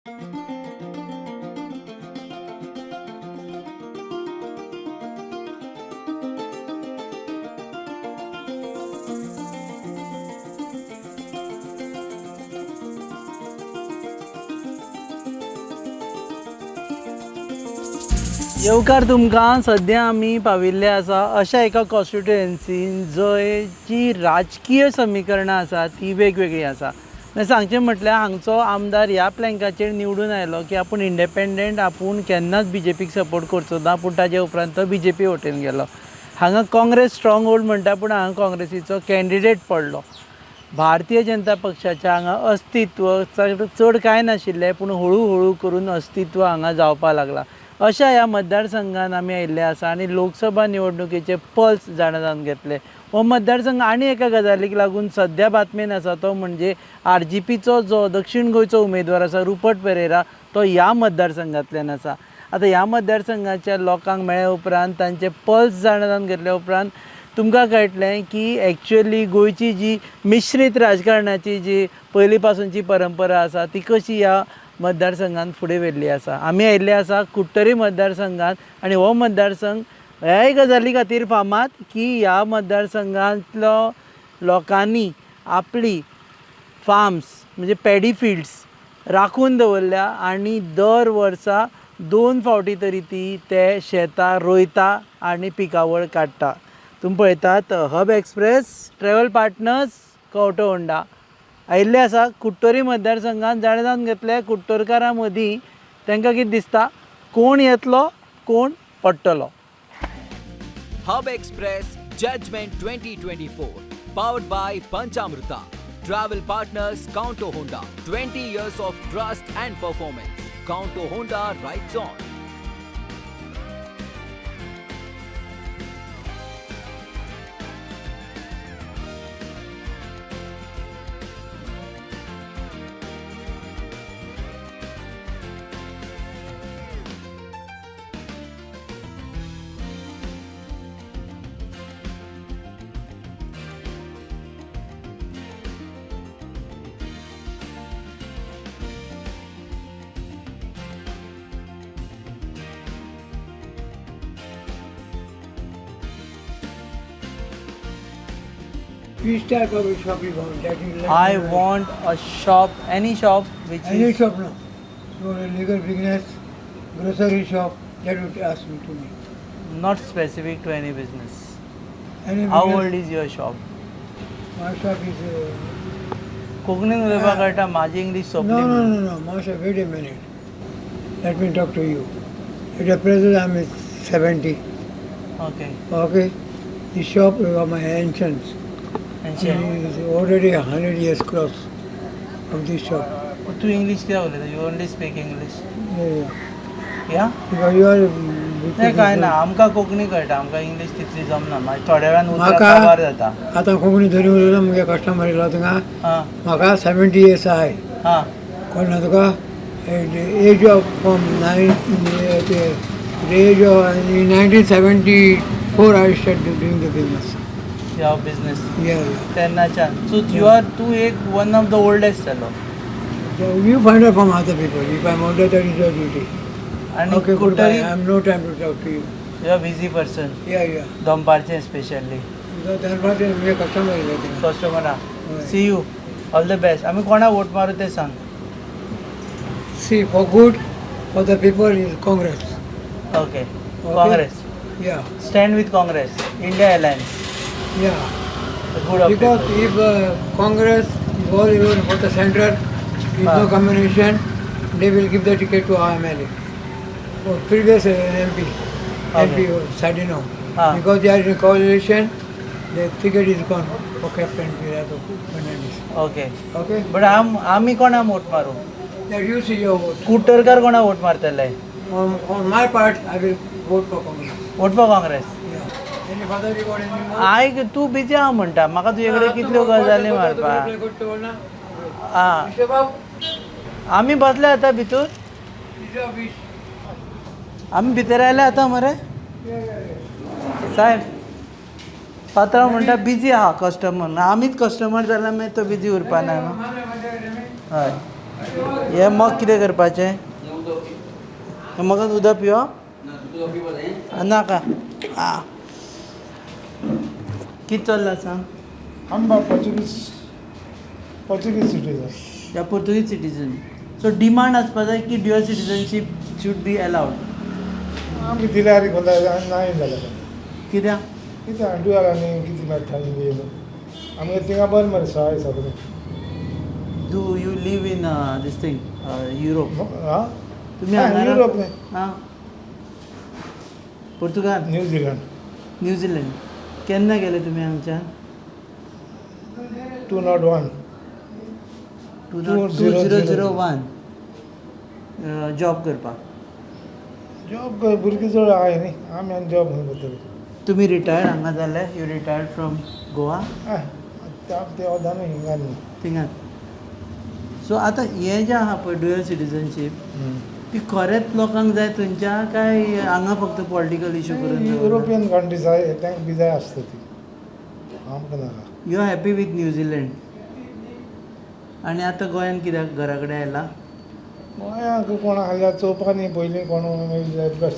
येवकार तुमकां सद्या आमी पाविल्ले आसा अशा एका कॉन्स्टिट्युएन्सीन जंय जी राजकीय समीकरणां आसा ती वेगवेगळी आसा. सांगचें म्हटल्यार हांगचो आमदार ह्या प्लँकाचेर निवडून आयलो की आपूण इंडेपेंडंट, आपूण केन्नाच बीजेपीक सपोर्ट करचो ना, पूण ताजे उपरांत तो बीजेपी वटेन गेलो. हांगा काँग्रेस स्ट्रॉंग होल्ड म्हणटा पूण हांगा काँग्रेसीचो कॅन्डिडेट पडलो. भारतीय जनता पक्षाचें हांगा अस्तित्व चड कांय नाशिल्लें, पूण हळू हळू करून अस्तित्व हांगा जावपाक लागलां. अशा ह्या मतदारसंघान आमी आयिल्ले आसा आनी लोकसभा निवडणुकीचे पल्स जाणून घेतले. हो मतदारसंघ आनी एका गजालीक लागून सद्या बातमेन आसा, तो म्हणजे RGPचो जो दक्षिण गोंयचो उमेदवार आसा रुपर्ट पेरेरा, तो ह्या मतदारसंघांतल्यान आसा. आतां ह्या मतदारसंघाच्या लोकांक मेळ्ळे उपरांत तांचे पल्स जाणून घेतले उपरांत तुमकां कळटलें की एक्चुअली गोंयची जी मिश्रीत राजकारणाची जी पयलीं पासूनची परंपरा आसा ती कशी ह्या मतदारसंघान फुडें व्हेल्ली आसा. आमी आयिल्ले आसा कुट्टरी मतदारसंघात आनी हो मतदारसंघ ह्याय गजाली खातीर फामाद की ह्या मतदारसंघांतलो लोकांनी आपली फार्म्स म्हणजे पॅडी फिल्ड्स राखून दवरल्या आनी दर वर्सा 2 फावटी तरी ते शेतां रोयता आनी पिकावळ काडटा. तुमी पळयतात हब एक्सप्रेस ट्रॅव्हल पार्टनर्स कवठो होंडा आयिल्ले आसा कुट्टरी मतदारसंघात. जाणून घेतले कुट्टरकारां मदीं तांकां कितें दिसता, कोण येतलो कोण पडटलो. Hub express judgement 2024 powered by Panchamrita. Travel partners Kaunto Honda. 20 years of trust and performance. Kaunto Honda rides on. Which type of a shop you want? That is like I want a shop, any shop which any is shop, no. You want a legal business, grocery shop, that would ask me to me. not specific to any business. Any How business, old is your shop? my shop is. कोंकणीन उलयपाक कळटा, म्हाजी English सोंपली. No. My shop, wait a minute. Let me talk to you. At the present, I'm 70. Okay. Okay. The shop is my ancients. Ancient. It is already 100 years close of this shop. तू English कित्याक उलयता? You only speak English. Yeah. या Because you are. नाही काय ना, आमकां कोंकणी कळटा, आमकां इंग्लीश तितली जमना. मागीर थोड्या वेळान उतरां म्हाका- काबार जाता. आतां कोंकणी धरी उलयला मुगे कस्टमर येयलो थिंगा हां म्हाका 70 years आहाय. हां कळना तुका age of from age of in 1974 I started doing the business. या बिझनेस Yeah. तेन्नाच्यान. सो तू एक वन ऑफ द ओल्डेस्ट जालो. So you find out from other people. If I'm older, that is your duty. आनी Okay, goodbye. कुट्टरी I have no time to talk to you. You are busy person. Yeah. दनपारचें specially दनपारचे मुगे customer येयलो थिंगा. कस्टमरां. हय. See you all the best. आमी कोणाक वोट मारू तें सांग. See, for good, for the people is Congress. Okay. Congress. Yeah. Stand with Congress. India alliance. Yeah. Good of Because if Congress is all even for the center, with no combination, they will give the ticket to our MLA. Or previous MP, MP Sadino. Ah. Because they are in coalition, the ticket is gone for Captain Pirato Fernandez. Okay. Okay? But आमी कोणाक vote मारू? That you see your vote. कुट्टरकार कोणाक vote मारतले? On my part, I will vote for Congress. Vote for Congress. Yeah. Any father you got any more? आय तू busy आहा म्हणटा, म्हाका तुजे कडेन कितल्यो गजाली मारपाक. आं आमी बसले आतां भितर. आमी भितर आयले आतां मरे. साहेब पात्रांव म्हणटा बिजी आहा कस्टमर. आमीच कस्टमर जाल्यार मागीर तो बिजी उरपाना न्हू. हय हे मग कितें करपाचें हे मगच उदक पिवप नाका आं कितें चल्लां सांग आंबा पोर्चुगीज सिटीजन या पोर्तुगीज सिटीजन सो डिमांड आसपा जाय की dual citizenship should be allowed आमी दिल्यार कोंता नाही जाल्यार कित्याक कितें ड्युअल आनी कितें मेळटा आमगे थिंगा बरें मरे सवाय सगळें do you live in this thing Europe हां तुम्ही हांगा युरोप न्ही हां पोर्तुगाल न्यूझीलंड न्यूझीलंड केन्ना गेले तुमी हांगच्यान 201 2001 जॉब करपाक जॉब भुरगीं चड आहाय न्ही आमी आनी जॉब खंय करतली तुमी रिटायर्ड हांगा जाले यू रिटायर्ड फ्रॉम गोवा ते वदानू हिंगा न्ही थिंगात सो आतां हें जें आहा पळय ड्युअल सिटीजनशीप ती खरेंच लोकांक जाय थंयच्या काय हांगा फक्त पॉलिटिकल इशू करून युरोपियन कंट्रीज आहाय तांकां बी जाय आसता ती आमकां नाका you R happy with New Zealand आनी आतां गोंयान कित्याक घरा कडेन आयला गोंयांक कोणा हाल्या चोवपानी पयलीं कोण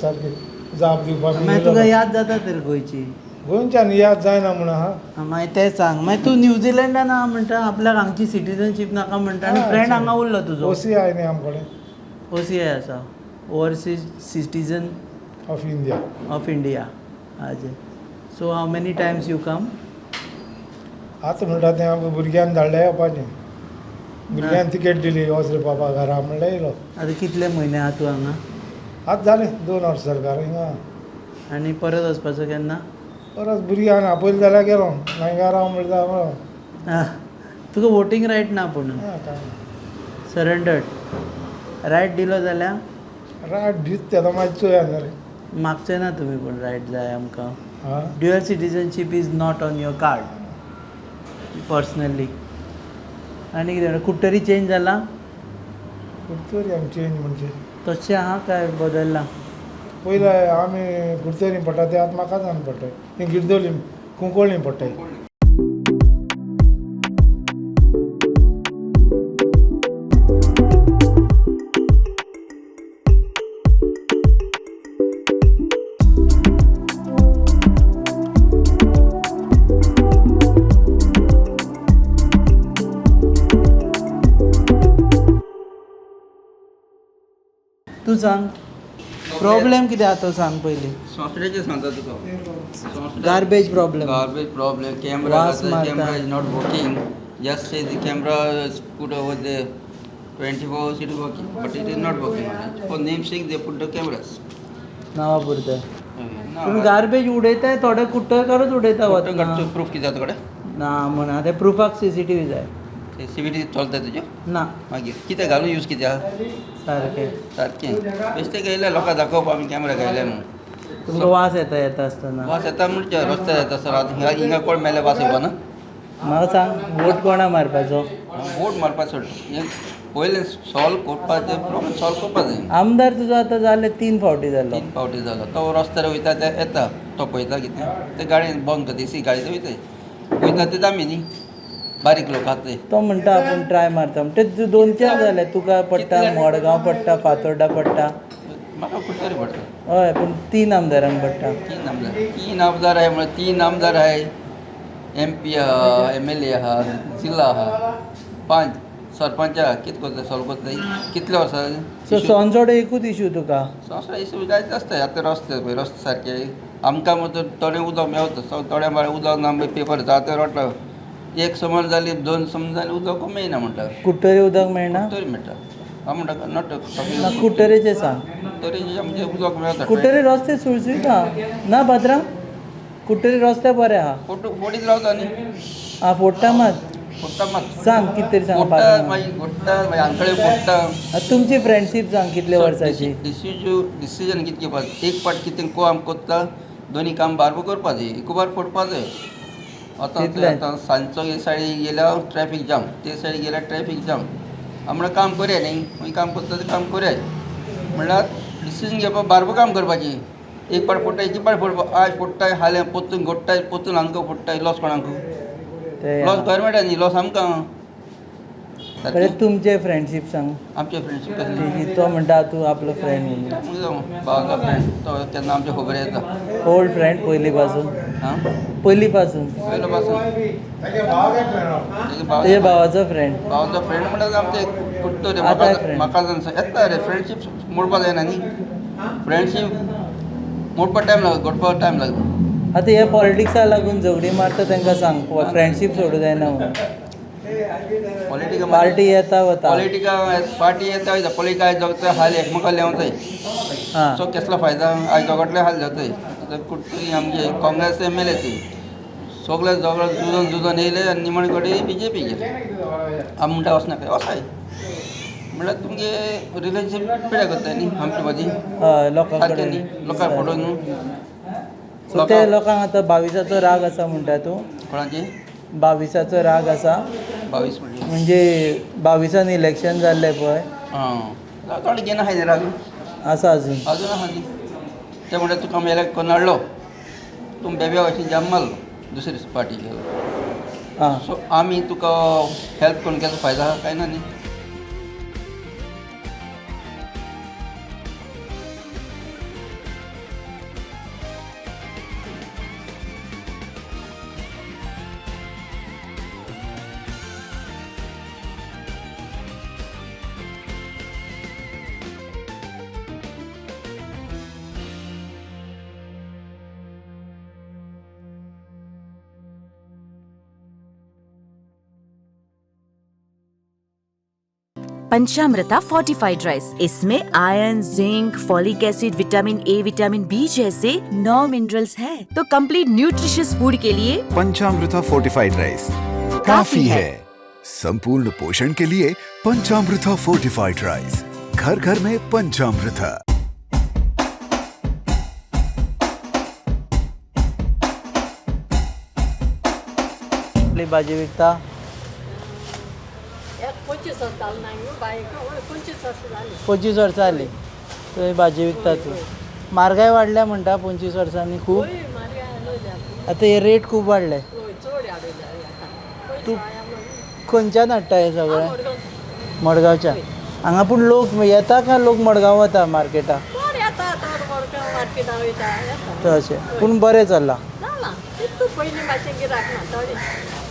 सारकी जाप दिवपाक मागीर तुका याद जाता तर गोंयची गोंयच्यान याद जायना म्हण आहा मागीर तें सांग मागीर तूं न्यूझीलंडान आहा म्हणटा आपल्याक हांगची सिटीजनशीप नाका म्हणटा आनी फ्रेंड हांगा उरलो तुजो ओसी आय न्ही आमकडे OCI आसा overseas citizen of India of India हाजे so how many times you come आतां म्हणटा तें आमकां भुरग्यांक धाडलें येवपाचें भुरग्यांक तिकेट दिली वच रे बाबा घरा म्हणल्यार येयलो आतां कितले म्हयने आहा तूं हांगा आतां जालें 2 वर्सां सरकार हिंगा आनी परत वचपाचो केन्ना परत भुरग्यांक आपयलें जाल्यार गेलो हांगा राव म्हणटा आह, तुका वोटींग रायट ना पूण सरेंडर्ड रायट दिलो जाल्यार रायट दीत तेन्ना मागीर चोया न्ही रे मागचे ना तुमी पूण रायट जाय आमकां हां dual citizenship is not on your card personally आनी कितें कुट्टरी चेंज जाला कुडचोरी आमी चेंज म्हणजे तशें आहा काय बदलला पयलीं आमी कुडचोरी पडटा ते आतां म्हाका जावन पडटाय ती गिरदोली कुंकोळ्ळी पडटाय तूं सांग प्रॉब्लेम कितें आहा तो सांग पयलीं संस्कृतीचे सांगता तुका garbage problem garbage problem camera वास मारता. camera is not working just say the camera is put over there 24 hours it is working but it is not working on it for name sake they put the cameras नांवा पुरते ना पूण garbage उडयताय थोडे कुट्टरकारूच उडयता वतना proof किती जाता कडे ना म्हणा ते प्रुफाक CCTV जाय ते सीबीटी चलता तुज्यो ना मागीर कितें घालून यूज कितें आहा सारकें सारकें बेश्टें घायल्या लोकांक दाखोवप आमी कॅमेरा घायल्या म्हणून तुमकां वास येता आसतना वास येता म्हणजे रस्त्यार येता सर आतां हिंगा कोण मेले वास येवपा ना म्हाका सांग वोट कोणा मारपाचो वोट मारपाक सोड हें पयलें सॉल्व करपाचें प्रॉब्लेम सॉल्व करपा जाय आमदार तुजो आतां जाले 3 फावटी जालो 3 फावटी जालो तो रस्त्यार वयता ते येता तो पळयता कितें ते गाडयेन बंद करता सी गाडी ते वयता ते दामी न्ही बारीक लोक आहात ते तो म्हणटा आपूण ट्राय मारता ते 2-4 जाले तुका पडटा मडगांव पडटा फातोर्डा पडटा म्हाका कुठतरी पडटा हय पूण 3 आमदारांक पडटा 3 आमदार आहे म्हळ्यार 3 आमदार आहे MP आहा MLA आहा जिल्हा आहा 5 सरपंच आहा कितें करता सॉल्व करता कितले वर्सां सो सोंसोडो एकूच इशू तुका संवसार इशू जायत आसता आतां रस्ते पळय रस्ते सारके आमकां मग थोडें उदक मेळता थोड्या म्हळ्यार उदक ना पेपर येता आतां रोटलो एक समज जाली 2 समज जाली उदक मेळना म्हणटा कुट्टरी उदक मेळना तरी मेळटा हांव म्हणटा नट ना कुट्टरेचें सांग तरी म्हणजे उदक मेळता कुट्टरी रस्ते सुळसुळीत आहा ना पात्रांव कुट्टरी रस्ते बरे आहा फोडीत रावता न्ही आं फोडटा मात फोडटा मात सांग कितें तरी सांग फोडटा पात्रांव मागीर फोडटा मागीर हांगकडे फोडटा तुमची फ्रेंडशीप सांग कितले वर्साची डिसिजन कितें घेवपाचें एक पाट कितें काम कोत्ता दोनी काम बारबो करपा जाय एकुबार फोडपा जाय आतां सांजचो हे सायडीक गेल्यार ट्रॅफीक जाम ते सायडीक गेल्यार ट्रॅफीक जाम आमकां काम करया न्ही खंय काम करता तें काम करया म्हणल्यार डिसिजन घेवपाक बारबो काम करपाची एक पाट फोडटा एक पाट फोडपा आयज फोडटाय हाल्या पोत्तून घोडटाय पोत्तून हांगा फोडटाय लॉस कोणाक लॉस गव्हर्मेंटा न्ही लॉस आमकां बरें तुमचे फ्रेंडशीप सांग आमचे फ्रेंडशीप कसली की तो म्हणटा तूं आपलो फ्रेंड म्हणून भावाचो फ्रेंड तो केन्ना आमच्या खबर येता ओल्ड फ्रेंड पयली पासून हां पयली पासून पयलो पासून ताजे भावाचे फ्रेंड तेजे तुझ्या भावाचो फ्रेंड भावाचो फ्रेंड म्हणल्यार आमचे कुट्टो रे आतां friend. म्हाका येता रे फ्रेंडशीप मोडपा जायना न्ही फ्रेंडशीप मोडपा टायम लागता घडपा टायम लागता आतां हे पॉलिटिक्सा लागून झगडी मारता तांकां सांग फ्रेंडशीप सोडूं जायना म्हणून पॉलिटिका पार्टी येता वता पॉलिटिका पार्टी येता वयता पॉलिटिका आयज जगता हाल एकमेका लेवताय हां सो कसला फायदा आयज जगतले हाल जाताय कुट्ट आमचे काँग्रेस एम एल ए सगळे झगड झुजून येयले आनी निमणे कडेन BJP गेले आमी म्हणटा वचनाका वसाय म्हणल्यार तुमगे रिलेशनशीप पिड्या करताय न्ही आमची मदीं हय लोकां सारकें कडेन न्ही लोकां फोटो न्हू सो ते लोकांक आतां 22 राग आसा म्हणटा तूं कोणाची 22 राग आसा 22 म्हणली म्हणजे 22 इलेक्शन जाल्लें पळय हां थोडे घेना हाय राग आसा अजून अजून आहा न्ही ते म्हणटा तुका आमी इलेक्ट करून हाडलो तूं बेब्या भशेन जाम मारलो दुसरी पार्टीक हां सो आमी तुका हेल्प करून केलो फायदा आहा काय ना न्ही पंचामृता फोर्टिफाइड राइस, इसमें iron, zinc, folic acid, vitamin A, vitamin B जैसे 9 मिनरल्स हैं। तो कंप्लीट न्यूट्रिशियस फूड के लिए पंचामृता फोर्टिफाइड राइस काफी है। संपूर्ण पोषण के लिए पंचामृता फोर्टिफाइड राइस, घर घर में पंचामृता। आपली भाजी विकता 25 वर्सां जाली थंय भाजी विकता तूं म्हारगाय वाडल्या म्हणटा 25 वर्सांनी खूब आतां हे रेट खूब वाडले तूं खंयच्यान हाडटा हें सगळें मडगांवच्या हांगा पूण लोक येता काय लोक मडगांव वता मार्केटाक तशें पूण बरें चल्लां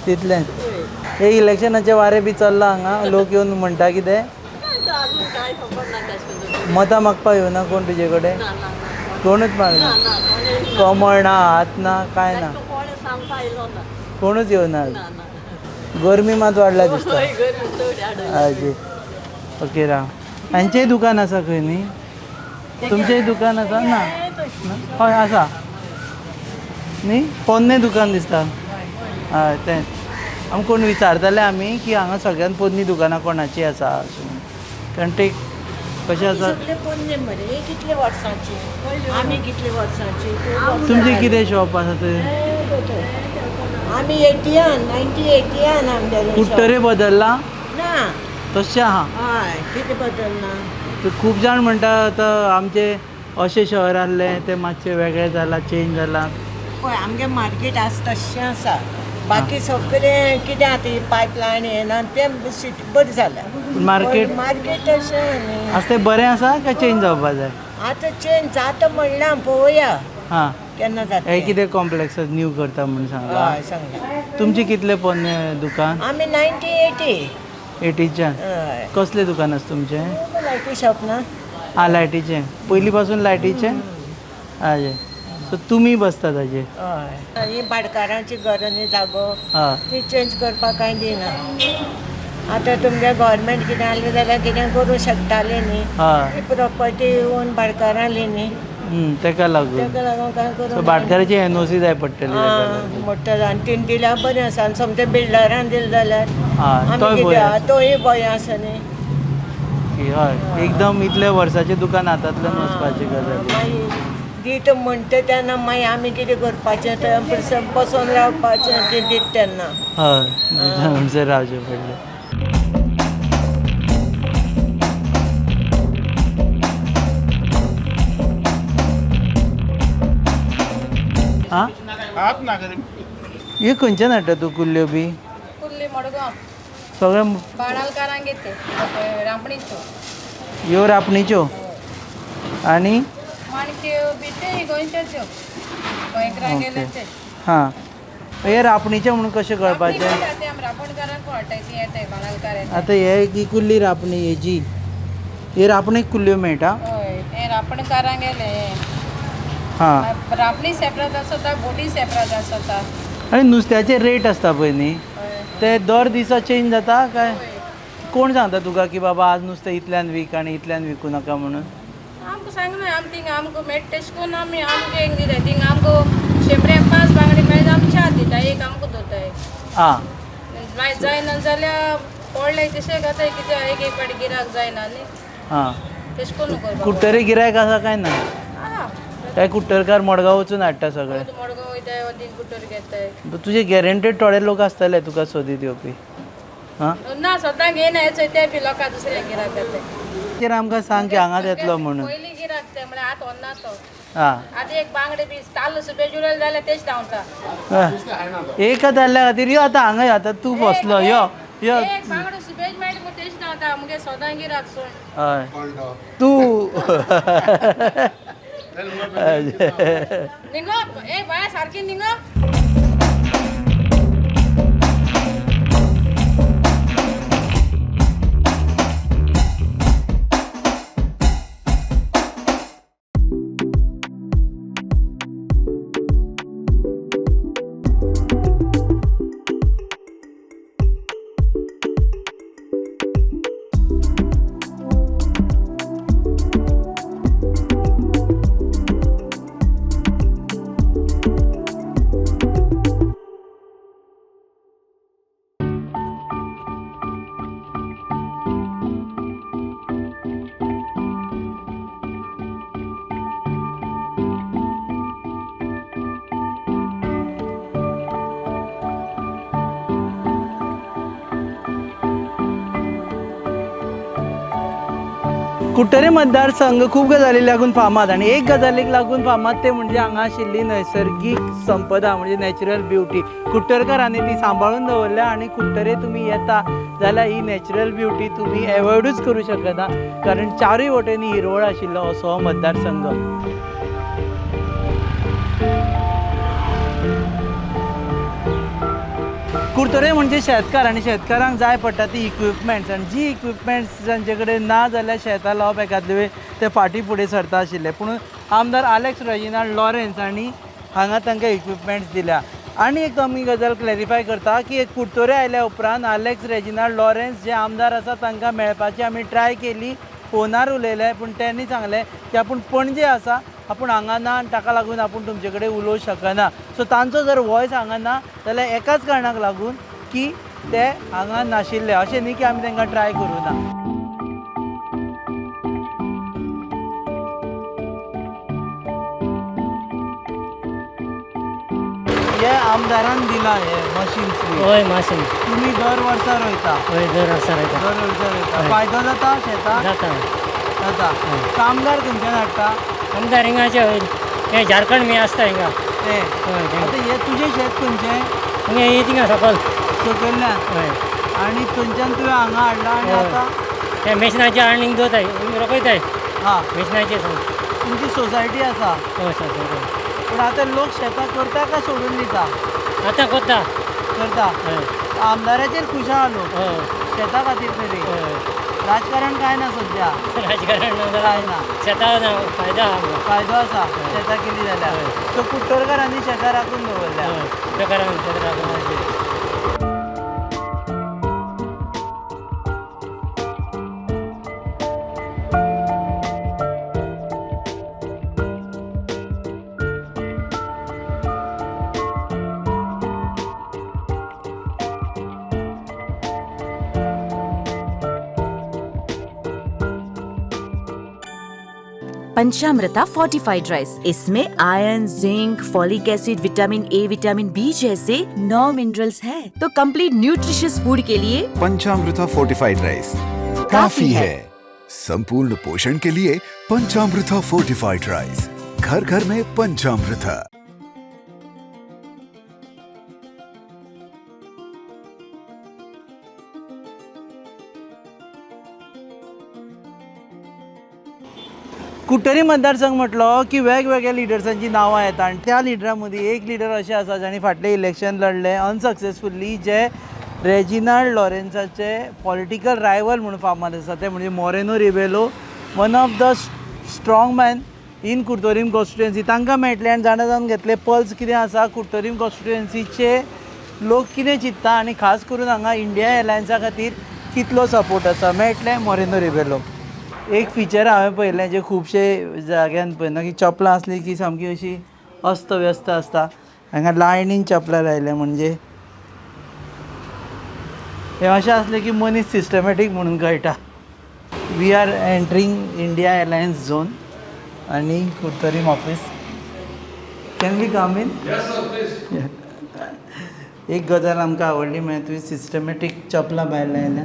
तितलें हे इलेक्शनाचे वारे बी चल्ला हांगा लोक येवन म्हणटा कितें मतां मागपाक येवना कोण तुजे कडेन कोणूच मागना कमळ ना हात ना काय ना कोणूच येवना गरमी मात वाडला दिसता हाजी ओके राव हांचेंय दुकान आसा खंय न्ही तुमचेंय दुकान आसा ना हय आसा न्ही पोन्ने दुकान दिसता हय तें आमकां कोण विचारताले आमी की हांगा सगळ्यान पोन्नी दुकानां कोणाची आसा अशें म्हणून. कारण ते कशें आसा कितले वर्सांची आमी कितले वर्सांची तुमचें कितें शॉप आसा थंय आमी 98 आमगेलें कुट्टरे बदलला ना तशें आहा हय कितें बदलना ते खूब जाण म्हणटा आतां आमचे अशें शहर आहलें तें मातशें वेगळें जालां चेंज जालां पळय आमगे मार्केट आसा तशें आसा बाकी सगळें कितें आतां पायपलायन येना तें सिटी बरी जाल्या मार्केट मार्केट तशें न्ही आसा तें बरें आसा काय चेंज जावपा जाय आतां चेंज जाता म्हणल्यार पळोवया हां केन्ना जाता हे कितें कॉम्प्लेक्स न्यू करता म्हणून सांगला हय सांगला तुमचें कितलें पोन्ने दुकान आमी 1980 80च्यान हय कसलें दुकान आसा तुमचें लायटी शॉप ना आं लायटीचें पयलीं पासून लायटीचें हाजें सो तुमी बसता ताजेर हय ही भाटकारांची घर न्ही जागो हय ती चेंज करपाक कांय दिना आतां तुमगे गव्हर्मेंट कितें आहलें जाल्यार कितें करूं शकताले न्ही हय प्रॉपर्टी येवन भाटकारां आहली न्ही तेका लागून ताका लागून कांय सो करूं भाटकाराची NOC जाय पडटली ताका लागून. मोठ्ठो आनी तीन दिल्यार बरें आसा आनी समतें बिल्डरान दिलें जाल्यार हय तोय आमी बरें कितें आसा. तोय भंय आसा न्ही की हय एकदम इतले वर्साचें दुकान हातांतल्यान वचपाची गजाल मागीर दीत म्हणटा तेन्ना मागीर आमी कितें करपाचें थंय बसून रावपाचें तें दीत तेन्ना हय म्हणसर रावचें पडलें आं हे खंयच्यान हाडटा तूं कुल्ल्यो बी कुल्ली मडगांव सगळें बाणालकारांक घेते रांपणीच्यो ह्यो रापणीच्यो आनी माणक्यो बिटे गोंयच्योच गोंयकारांक गेले ते हां हे रापणीचे म्हणून कशें कळपाचें ते आमी रांपणकारांक कळटाय ती येताय बाणालकार येताय आतां हे ही कुल्ली रापणी हेजी हे रापणीक कुल्ल्यो मेळटा हय हे रांपणकारांक गेले हां रांपणी सेपरेट आसता बोटी सेपरेट आसता आनी नुस्त्याचे रेट आसता पळय न्ही ते दर दिसा चेंज जाता काय कोण सांगता तुका की बाबा आज नुस्तें इतल्यान वीक आनी इतल्यान विकूं नाका म्हणून आमकां सांगना आमी थिंग आमकां मेट तेश कोन्न आमी आमकां एक दिताय थिंग आमकां 100 बांगडे मेळटा आमी चार दिताय एक आमकां दोताय आं जायना जाल्यार पडले तशें घाताय कित्याक एक एक पाटी गिराक जायना न्ही हां तेश कोन्न करपाक कुट्टरे गिरायक आसा काय ना आहा काय कुट्टरकार मडगांव वचून हाडटा सगळे मडगांव वयताय तीन कुट्टर घेताय तुजे गॅरंटेड थोडे लोक आसतले तुका सोदीत येवपी हां ना सद्दां घेयना हेच ते बी लोकां दुसऱ्या गिराक घेताय तर आमकां सांग की हांगाच येतलो म्हणून पयलीं गिराक ते म्हळ्यार आतां व्हरना तो हां आतां एक बांगडे बी ताल्ल सुबे जुडल जाल्यार तेच धांवता एक जाल्ल्या खातीर यो आतां हांगा यो आतां तूं बसलो यो यो एक बांगडो सुबेज मेळटा मुगो तेच धांवता मुगे सदां गिराक सोड हय तूं निंगो ए बाया सारकी निंगो कुट्टरे मतदारसंघ खूब गजाली लागून फामाद आनी एक गजालीक लागून फामाद ते म्हणजे हांगा आशिल्ली नैसर्गीक संपदा म्हणजे नॅचरल ब्युटी कुट्टरकारांनी ती सांबाळून दवरल्या आनी कुट्टरे तुमी येता जाल्यार ही नॅचरल ब्युटी तुमी एवॉयडूच करूं शकना कारण चारूय वटेनी हिरवळ आशिल्लो असो हो मतदारसंघ कुट्टरे म्हणजे शेतकार आनी शेतकारांक जाय पडटा ती इक्विपमेंट्स आनी जी इक्विपमेंट्स जांचे कडेन ना जाल्यार शेतां लावप एकादले वेळ ते फाटीं फुडें सरता आशिल्ले पूण आमदार आलेक्स रेजिनाल्ड लॉरेन्स आनी हांगा तांकां इक्विपमेंट्स दिल्या आनी एक आमी गजाल क्लॅरिफाय करता की एक कुट्टरे आयल्या उपरांत आलेक्स रेजिनाल्ड लॉरेन्स जे आमदार आसा तांकां मेळपाची आमी ट्राय केली फोनार उलयले पूण तेणी सांगलें की आपूण पणजे आसा आपूण हांगा ना आनी ताका लागून आपूण तुमचे कडेन उलोवंक शकना सो तांचो जर वॉयस हांगा ना जाल्यार एकाच कारणाक लागून की ते हांगा नाशिल्ले अशें न्ही की आमी तांकां ट्राय करूं ना हे आमदारान दिला हे मशीन्स हय माशीन तुमी दर वर्सा रोयता हय दर वर्सा रोयता दर वर्सा रोयता फायदो जाता शेताक जाता जाता कामगार खंयच्यान हाडटा आमदार हिंगाचे हे झारखंड मी आसता हिंगा ते आतां हे तुजें शेत खंयचें हिंगा हे थिंगा सकल सकयल्यान हय आनी थंयच्यान तुवें हांगा हाडला आनी आतां ते मेशनाचे आनीक दोताय रोखयताय हां मेशनाचे तुमची सोसायटी आसा हय सर पूण आतां लोक शेतां करता काय सोडून दिता आतां कोत्ता करता हय आमदाराचेर खुश आहा लोक हय शेता खातीर तरी हय राजकारण काय ना सद्या राजकारण ना काय जाल्यार ना शेता फायदा आहा फायदो आसा शेतां केली जाल्यार सो कुट्टरकारांनी शेतां राखून दवरल्या प्रकारान शेत पंचामृता फोर्टिफाइड राइस, इसमें iron, zinc, folic acid, vitamin A, vitamin B जैसे 9 मिनरल्स है, तो कंप्लीट न्यूट्रिशियस फूड के लिए पंचामृता फोर्टिफाइड राइस काफी है। संपूर्ण पोषण के लिए पंचामृता फोर्टिफाइड राइस, घर घर में पंचामृता। कुट्टरी मतदारसंघ म्हटलो की वेगवेगळ्या लिडर्सांची नांवां येता आनी त्या लिडरां मदीं एक लिडर अशें आसा जाणी फाटलें इलेक्शन लढलें अनसक्सेसफुल्ली, जे रेजिनाल्ड लॉरेन्साचे पॉलिटिकल रायवल म्हणून फामाद आसा, ते म्हणजे Moreno Rebelo, one of the strong man in Curtorim constituency. तांकां मेळटलें आनी जाणून घेतलें पल्स कितें आसा, कुट्टोरीम कॉन्स्टिट्युएन्सीचे लोक कितें चिंत्ता आनी खास करून हांगा इंडिया एलायन्सा खातीर कितलो सपोर्ट आसा. मेळटलें मोरेनो रिबेलो. एक फिचर हांवें पळयलें जे खुबशे जाग्यान पळयना की चपलां असली की सामकी अशी अस्त व्यस्त आसता. हांगा लायनीन चपलां लायल्या म्हणजे हें अशें असलें की मनीस सिस्टमॅटीक म्हणून कळटा. We are entering India alliance zone आनी Curtorim office. Can we come in? एक गजाल आमकां आवडली, म्हणजे तुवें सिस्टमॅटीक चपलां भायर लायल्या.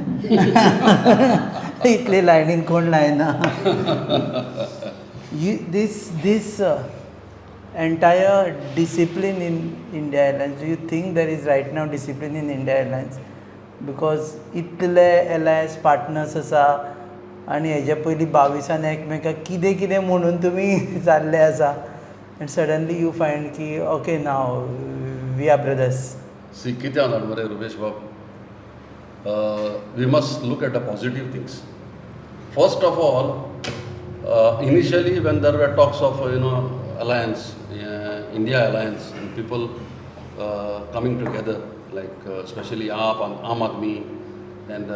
इतले लायनीन कोण लायना. This entire discipline in India alliance, do you think there is right now discipline in India alliance? Because इतले एलायन्स पार्टनर्स आसा आनी हेजे पयलीं 22 एकमेकाक कितें कितें म्हणून तुमी जाल्ले आसा, आनी सडनली यू फायंड की okay now we are brothers. See कितें आसा मरे Rupesh bab, we must look at the positive things. First of all, initially when there were talks of alliance, India alliance, and people coming together, like especially Aam Aadmi and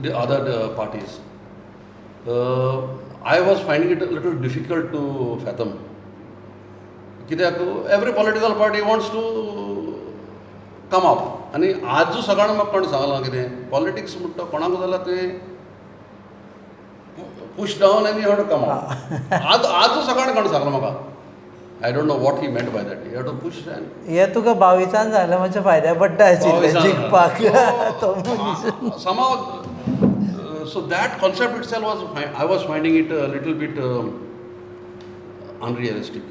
the other parties, I was finding it a little difficult to fathom. कित्याक every political party wants to come up. आनी आज सकाळ म्हाका कोण सांगलां कितें politics म्हणटा कोणाक जाल्यार तें push down and you have to come up. आज सकाळ कोण सांगलां म्हाका. I don't know what he meant by that. You have to push and... हें तुका 22 जालें मातशें फायद्या पडटा आशिल्लें जिखपाक. Somehow, so that concept itself was, I was finding it a little bit unrealistic.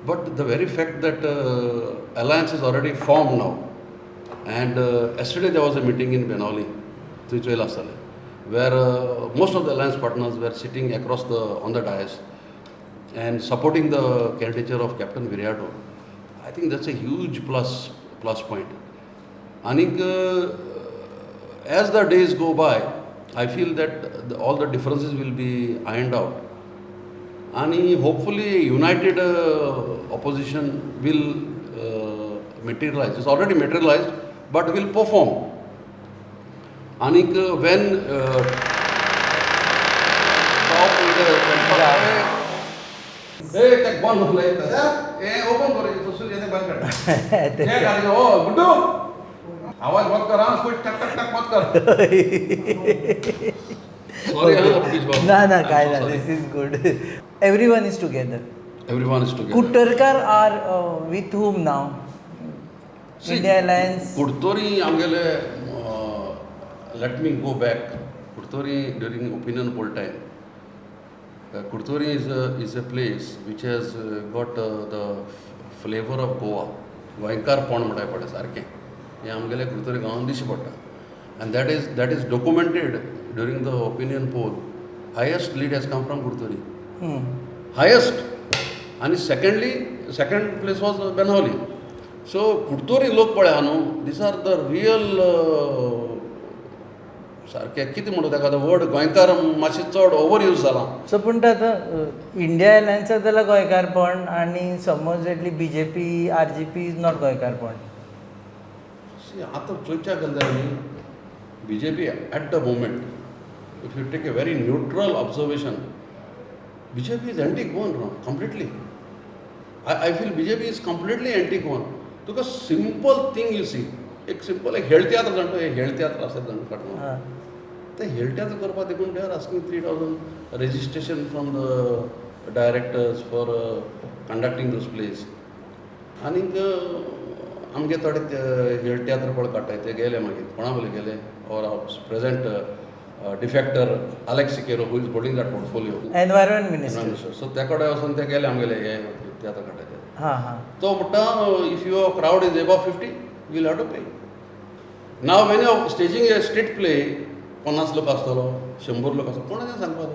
But the very fact that alliance is already formed now, and yesterday there was a meeting in Benoli, where most of the alliance partners were sitting across on the dais and supporting the candidature of Captain Viriato. I think that's a huge plus point. And as the days go by, I feel that all the differences will be ironed out. And hopefully a united opposition will materialize. It's already materialized, but will perform. And when top leaders and hey, take one look like that. Hey, open for it. So Surya ne band kar. Check kar oh, Guddu. आवाज मत कर, हाँ, कोई टक टक टक मत कर. Sorry, ना काय ना. This is good. Everyone is together. Everyone is together. Kutturkar are with whom now? See, India Alliance. Kuttori amgele. Let me go back. Kuttori during opinion poll time. Kuttori is a place which has got the flavor of Goa. Goinkar pond म्हणटाय पडटा सारकें. हे आमगेले Kuttori गांवांत दिश्टी पडटा. And that is documented during the opinion poll. Highest lead has come from Kuttori. Highest. And second place was Benoli. So Kuttori लोक पळय न्हू, these are the real सारकें कितें म्हणटा ताका वर्ड गोंयकार मातशें चड ओवर यूज जाला. सो पूण आतां इंडिया एलायन्सात जाल्यार गोंयकारपण आनी समजली BJP RGP इज नॉट गोंयकारपण. आतां चोयच्या गेल्यार न्ही BJP at the moment, if you take a very neutral observation, BJP is anti-Goan completely. I feel BJP is completely anti-Goan. Tuka simple thing you see. एक simple एक health tiatr जाणटो एक health tiatr आसा जाण काडून ते हेल्थ तियात्र करपा देखून they are asking 3,000 registration from the directors for conducting those place. आनीक आमगे थोडे हेल्थ तियात्र पळय काडटाय ते गेले मागीर कोणा वयले गेले और present डिफेक्टर Alex Siqueiro, who is holding that portfolio. Environment Minister. So ते कडेन वचून ते गेले आमगेले हे तियात्र काडटाय. तो म्हणटा if your crowd is above 50, we'll have to pay. Now when you are staging a street play, 50 लोक आसतलो, 100 लोक आसतलो, कोणाचें सांगपाक?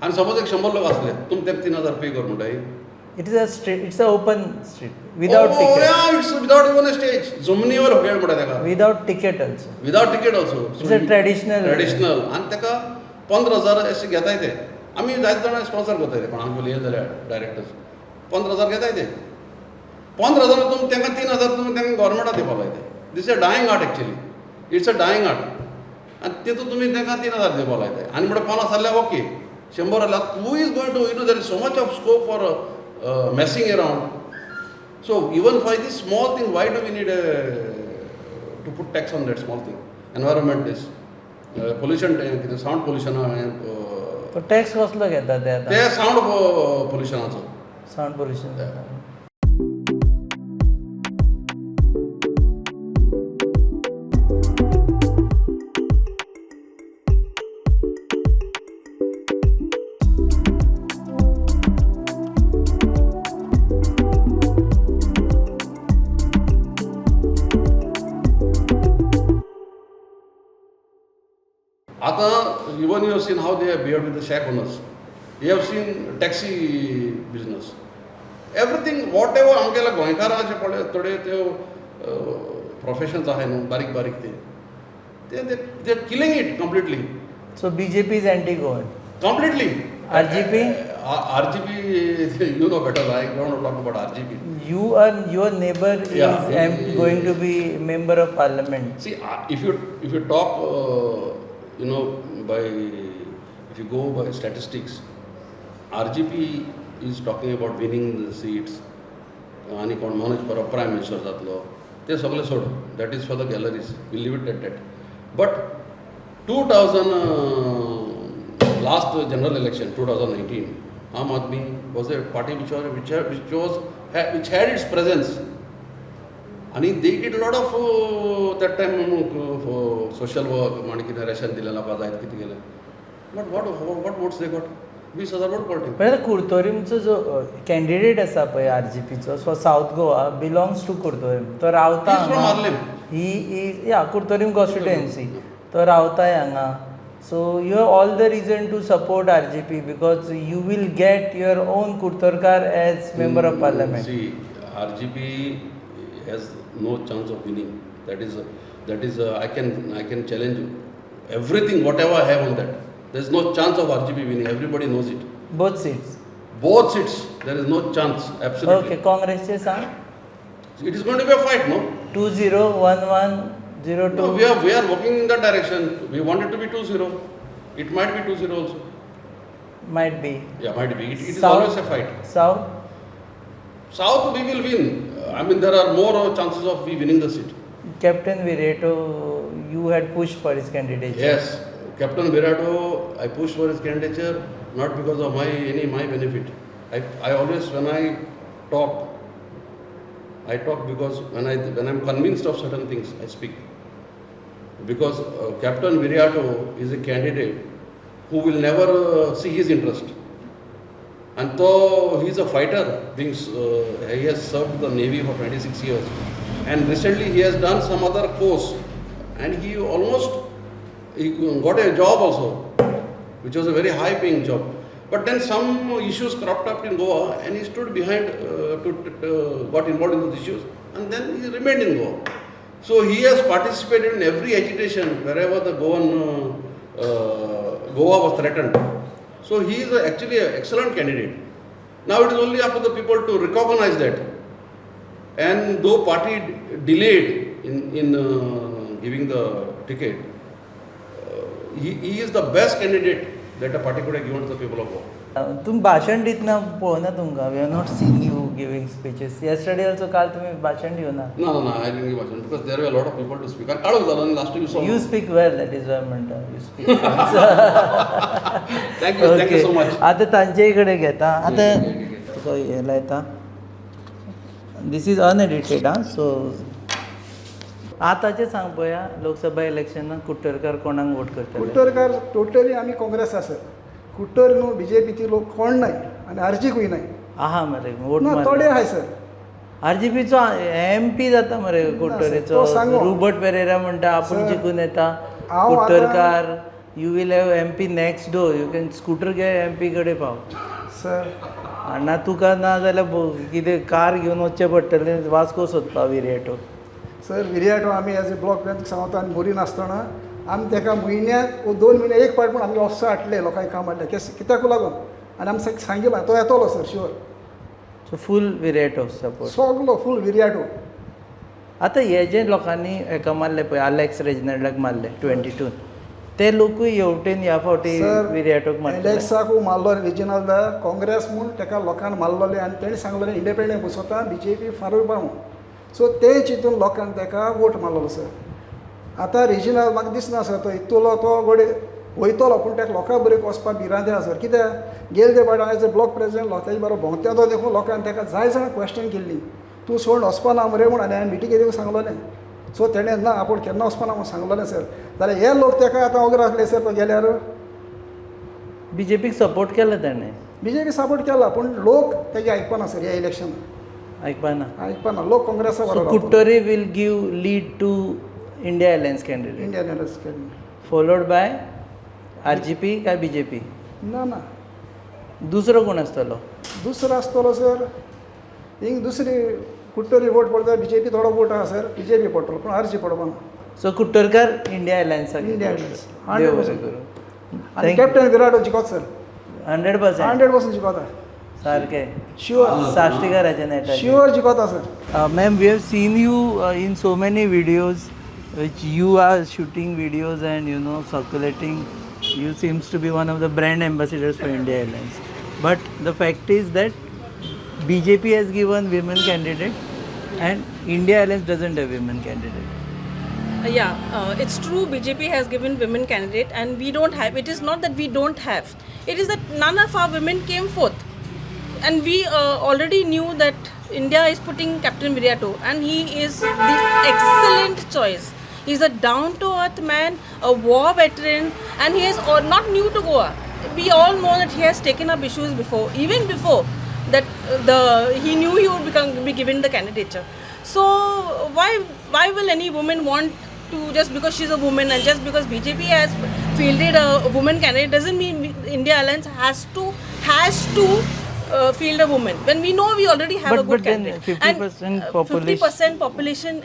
आनी समज एक 100 लोक असले तुमी तेका 3000 पे कर म्हणटाय it is a street, it's a open street without ticket, it's without even a stage, जमनीवर खेळ म्हणटा तेका without ticket also. Without ticket also. It's a traditional आनी तेका 15,000 अशे घेताय ते. आमी जायते जाणां स्पॉन्सर करताय ते, पण आमगे येयले जाल्यार डायरेक्टर्स 15,000 घेताय ते. 15,000 तुमी तांकां 3,000 तुमी तांकां गव्हर्मेंटाक दिवपाक लाय ते. This a dying art actually, it's a dying art. आनी तितून तुमी तांकां 3,000 दिवपाक लायताय. आनी म्हणल्यार 50 जाल्यार ओके, 100 जाल्यार who is going to there is so much of scope for messing around. So even for this small thing, why do we need to put tax on that small thing? Environment is pollution, sound pollution. तो tax कसलो घेता ते आतां? ते sound pollutionाचो. Sound pollution. Even you have seen how they have behaved with the shack owners. You have seen taxi business. Everything, whatever आमगेल्या गोंयकाराचे पळय थोडे ते प्रोफेशन्स आहाय न्हू बारीक बारीक ते are killing it completely. So BJP is anti Goan Completely. RGP? RGP, you know better. I don't want to talk about RGP. Your neighbor is going to be member of parliament. See, if you talk, if you go by statistics, RGP is talking about winning the seats. आणि कोण Manoj Parab prime minister जातलो ते सगळे सोड. That is for the galleries. We leave it at that. But 2000 last general election 2019, Aam Aadmi was a party which had its presence. And they did a lot of that time social work, माणकी ration दिले लोकांक जायत कितें केलें. But what votes they got? 20,000 vote पडले. पण कुर्तोरीमचो जो candidate आसा पळय RGPचो so South Goa belongs to Curtorim. तो रावता हांगा. ही कुर्तोरीम कॉन्स्टिट्युएन्सी. तो रावताय हांगा. So you have all the reason to support RGP because you will get your own Kurtorkar as member of parliament. See, RGP has no chance of winning. That is I can challenge you. Everything whatever I have on that, there is no chance of RGP winning. Everybody knows it. Both seats. Both seats. There is no chance. Absolutely. Okay, Congress चे सांग. It is going to be a fight, no? 2-0, 1-1. 0-2. No, we are working in that direction. We want it to be 2-0. It might be 2-0 also. Might be. Yeah, might be. It is always a fight. South? South we will win. I mean, there are more chances of we winning the seat. Captain Vireto, you had pushed for his candidature. Yes, Captain Vireto, I pushed for his candidature not because of my benefit. I always, when I talk because when I'm convinced of certain things, I speak. Because Captain Viriato is a candidate who will never see his interest. And though he is a fighter, he has served the Navy for 26 years. And recently he has done some other course. And he got a job also, which was a very high paying job. But then some issues cropped up in Goa and he stood behind, got involved in those issues, and then he remained in Goa. So he has participated in every agitation wherever the Goa was threatened. So he is actually an excellent candidate. Now it is only up to the people to recognize that. And though party delayed in giving the ticket, he is the best candidate that a party could have given to the people of Goa. तुम्ही भाषण दितना पळोवना तुमकां. We are not seen you giving speeches. Yesterday also काल तुम्ही भाषण दिवना. No, I didn't give भाषण because there were a lot of people to speak. काळोख जालो आनी last you saw. You speak well, that is why I म्हणटा. You speak. Thank you so much. आता तांचे कडेन घेता. आता तुका हे लायता. This is unedited, so आतांचे सांग पळया लोकसभा इलेक्शनाक कुट्टरकार कोणाक वोट करतले? कुट्टरकार टोटली आमी काँग्रेस आसत. कुट्टर न्हू BJPचे लोक कोण नाही आणि आरजीकूय नाही. आहा मरे वोट ना थोडे आहाय सर. RGPचो MP जाता मरे कुट्टरेचो. रुबर्ट पेरेरा म्हणटा आपूण जिखून येता. कुट्टरकार you will have MP next door. You can scooter घे MP कडेन पाव. सर ना तुका ना जाल्यार कितें कार घेवन वचचें पडटलें वास्को सोदपा विरयेटो. सर विरयाटो आमी एज ए ब्लॉक प्रॅझिडंट सांगता आनी मोरी नासतना आमी ताका म्हयन्याक 2 म्हयने एक पावट पूण आमी ऑफिसा हाडले लोकांक काम हाडले कित्याक लागून आनी आमी सांगितलं तो येतलो सर शुअर. सो फूल विरयेटो सपोर्ट. सगलो फूल विरयाटो. आतां हे जे लोकांनी हेका मारले पळय आलेक्स रेजिनाल्डाक मारले 22 ते लोकूय हेवटेन ह्या फावटी विरयाटोक मारले. एलेक्साकू मारलो रिजनल काँग्रेस म्हूण ताका लोकांनी मारलोले आनी तेणी सांगलेलें इंडिपेंडंट बसोता BJP फारूक पावूं. सो ते चिंतून लोकांनी ताका वोट मारलो सर. आतां रिजनल म्हाका दिसना सर तो इतलो तो गोडे वयतलो पूण ताका लोकां बरें वचपाक भिरांत आसा सर. कित्याक गेले ते फावटी एज ए ब्लॉक प्रेजिडेंट ताजे बरोबर भोंवत्याचो देखून लोकांनी ताका जाय जाण क्वेश्चन केल्ली तूं सोड वचपा ना मरे म्हूण आनी हांवें मिटींग देखून सांगलोलें. सो तेणें ना आपूण केन्ना वचपा ना म्हूण सांगलोलें सर. जाल्यार हे लोक ताका आतां वगैरे आसले सर तो गेल्यार BJPक सपोर्ट केलो ताणें. BJP सपोर्ट केला पूण लोक तेजे आयकपाना सर ह्या इलेक्शन आयकपाना. लोक काँग्रेसा बरोबर. Curtorim will give lead to India alliance candidate Indian LS candidate followed by RGP काय BJP. ना दुसरो कोण आसतलो. दुसरो आसतलो सर हिंग दुसरी कुट्टोरी वोट पडटा BJP थोडो वोट आहा सर BJP पडटलो पूण RGP पडपाना. सो कुट्टोरकार इंडिया अलायन्साक. इंडिया अलायन्स देव बरें करूं. आनी कॅप्टन विराट जिखत सर 100% जिखता सारकें शुअर. साश्टीकाराच्या नेटाचेर शुअर जिखता sir. Ma'am, we have seen you in so many videos which you are shooting videos and circulating. You seems to be one of the brand ambassadors for India Alliance. But the fact is that BJP has given women candidate and India Alliance doesn't have women candidate. It's true BJP has given women candidate and we don't have. It is not that we don't have. It is that none of our women came forth. And we already knew that India is putting Captain Viriato and he is the excellent choice. He's a down-to-earth man, a war veteran, and he is not new to Goa. We all know that he has taken up issues before, even before that he knew he would be given the candidature. So why will any woman want to, just because she's a woman and just because BJP has fielded a woman candidate doesn't mean India Alliance has to field a woman. When we know we already have a good candidate. 50% population. 50% population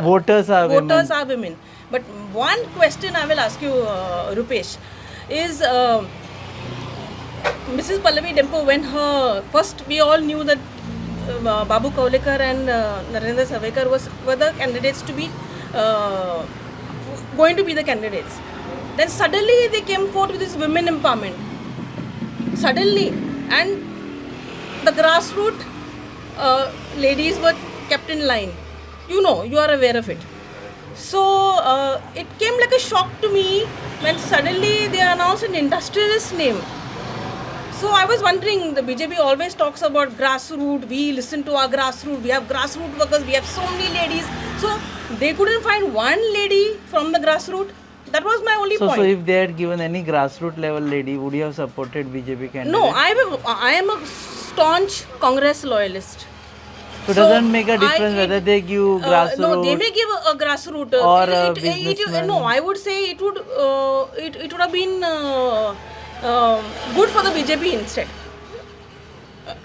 voters are women. But one question I will ask you, Rupesh, is Mrs. Pallavi Dempo, when first we all knew that Babu Kaulekar and Narendra Savekar were the candidates to be going to be the candidates. Then suddenly they came forth with this women empowerment. Suddenly, and the grassroots ladies were kept in line. You are aware of it. So it came like a shock to me when suddenly they announced an industrialist name. So I was wondering, the BJP always talks about grassroots, we listen to our grassroots, we have grassroots workers, we have so many ladies. So they couldn't find one lady from the grassroots. That was my only point. So if they had given any grassroots level lady, would you have supported BJP candidate? No, I am a staunch Congress loyalist. So doesn't make a difference whether they give grassroots. No, they may give a grassroots. Or a businessman. No, I would say it would have been good for the BJP instead.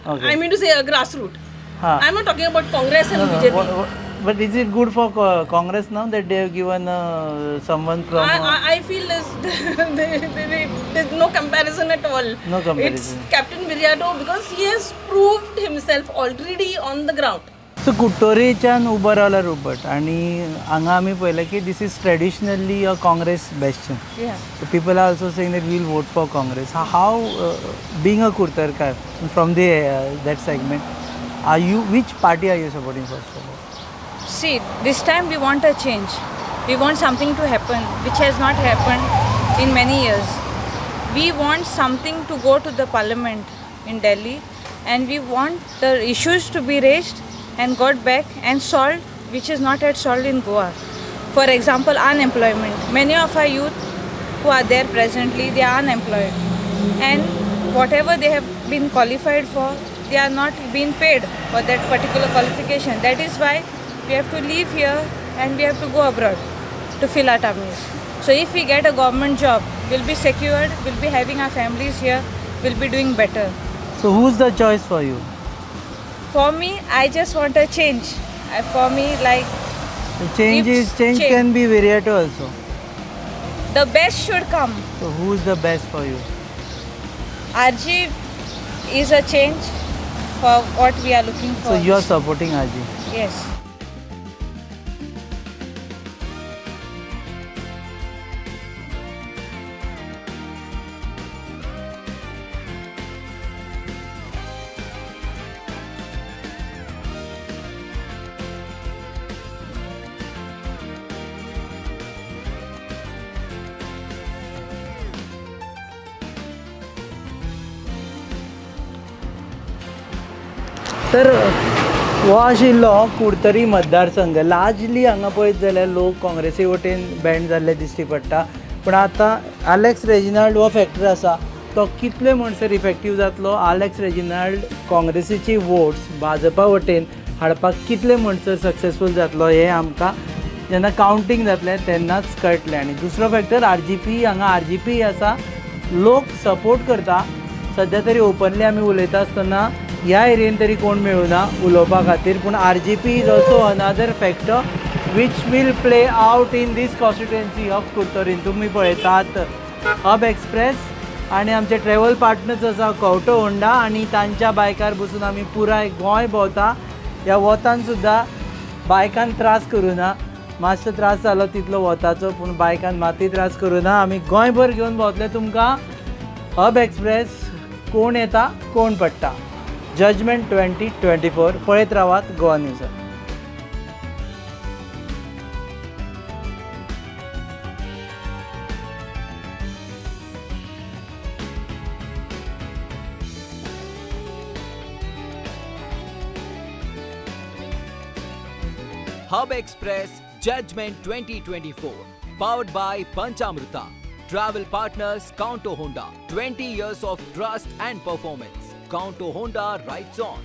Okay. I mean to say a grassroots. I'm not talking about Congress and BJP. But is it good for Congress now that they have given someone from... I feel there's no comparison at all. No comparison. It's Captain Viriato because he has proved himself already on the ground. So कुट्टोरेच्यान उबो रावला robot आनी हांगा आमी पळयलें की this is traditionally a Congress bastion. Yeah. So people are also saying that we will vote for Congress. How being a Kurtarkar from that segment, which party are you supporting first of all? See, this time we want a change. We want something to happen, which has not happened in many years. We want something to go to the parliament in Delhi, and we want the issues to be raised and got back and solved, which is not yet solved in Goa. For example, unemployment. Many of our youth who are there presently, they are unemployed. And whatever they have been qualified for, they are not being paid for that particular qualification. That is why we have to leave here and we have to go abroad to fill our tummies. So if we get a government job, we'll be secured, we'll be having our families here, we'll be doing better. So who's the choice for you? For me, I just want a change. For me, like The change If change change- can be varied also. the best should come. So who's the best for you? RG is a change for what we are looking for. So you are supporting RG. Yes. तर हो आशिल्लो कुडतरी मतदारसंघ. Largely हांगा पळयत जाल्यार लोक काँग्रेसी वटेन बँड जाल्ले दिश्टी पडटा. पूण आतां आलेक्स रेजिनाल्ड हो फॅक्टर आसा तो कितले म्हणसर इफेक्टीव जातलो. आलेक्स रेजिनाल्ड काँग्रेसीची वोट्स भाजपा वटेन हाडपाक कितले म्हणसर सक्सेसफूल जातलो हें आमकां जेन्ना कावंटींग जातलें तेन्नाच कळटलें. आनी दुसरो फॅक्टर RGP हांगा RGP आसा लोक सपोर्ट करता. सद्या तरी ओपनली आमी उलयता आसतना ह्या एरियेन तरी कोण मेळूना उलोवपा खातीर. पूण RGP is also another factor which will play out in this constituency of कुडतरीन. तुमी पळयतात हब एक्सप्रेस आनी आमचे ट्रॅव्हल पार्टनर्स आसा कवटो होंडा आनी तांच्या बायकार बसून आमी पुराय गोंय भोंवता. ह्या वोतान सुद्दां बायकान त्रास करूना. मातसो त्रास जालो तितलो वताचो पूण बायकान मातूय त्रास करूना. आमी गोंयभर घेवन भोंवतले तुमकां हब एक्सप्रेस. कोण येता कोण पडटा. जजमेंट 2024 पळयत रावात Goa news. Hub Express Judgment 2024, powered by Panchamrita. Travel partners Counto Honda. 20 years of trust and performance. Counto Honda rides on.